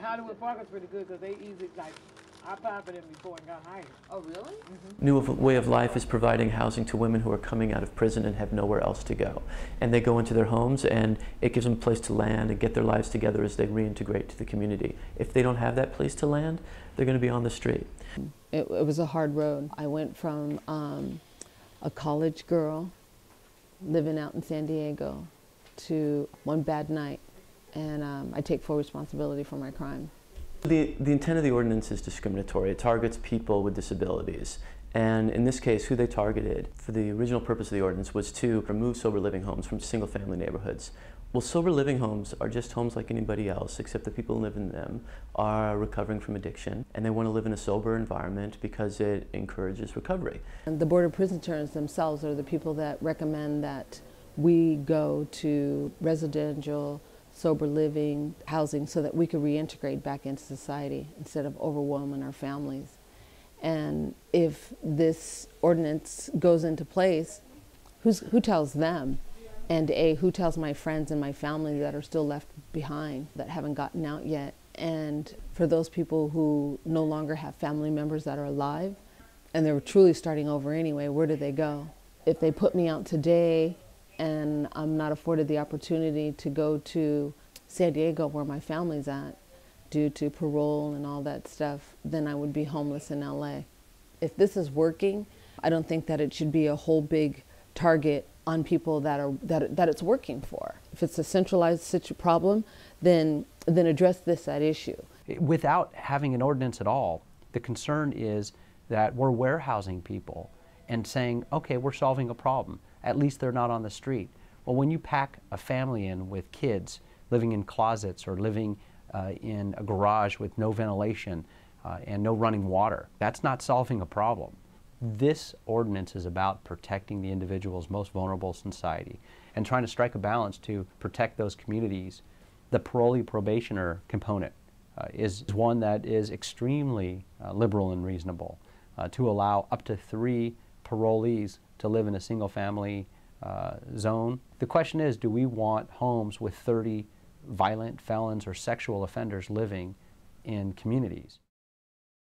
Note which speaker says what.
Speaker 1: Hollywood Park is pretty good because they easy, like, I applied for them before and got hired.
Speaker 2: Oh, really?
Speaker 3: New Way of Life is providing housing to women who are coming out of prison and have nowhere else to go. And they go into their homes, and it gives them a place to land and get their lives together as they reintegrate to the community. If they don't have that place to land, they're going to be on the street.
Speaker 4: It was a hard road. I went from a college girl living out in San Diego to one bad night, and I take full responsibility for my crime.
Speaker 3: The intent of the ordinance is discriminatory. It targets people with disabilities. And in this case, who they targeted for the original purpose of the ordinance was to remove sober living homes from single-family neighborhoods. Well, sober living homes are just homes like anybody else, except the people who live in them are recovering from addiction, and they want to live in a sober environment because it encourages recovery.
Speaker 4: And the Board of Prison Interns themselves are the people that recommend that we go to residential sober living housing so that we could reintegrate back into society instead of overwhelming our families. And if this ordinance goes into place, who tells them? And who tells my friends and my family that are still left behind, that haven't gotten out yet? And for those people who no longer have family members that are alive, and they're truly starting over anyway, where do they go? If they put me out today and I'm not afforded the opportunity to go to San Diego where my family's at due to parole and all that stuff, then I would be homeless in LA. If this is working, I don't think that it should be a whole big target on people that it's working for. If it's a centralized problem, then address that issue.
Speaker 5: Without having an ordinance at all, the concern is that we're warehousing people and saying, okay, we're solving a problem. At least they're not on the street. Well, when you pack a family in with kids living in closets or living in a garage with no ventilation and no running water, that's not solving a problem. This ordinance is about protecting the individuals most vulnerable in society and trying to strike a balance to protect those communities. The parolee probationer component is one that is extremely liberal and reasonable to allow up to 3 parolees to live in a single family zone. The question is, do we want homes with 30 violent felons or sexual offenders living in communities?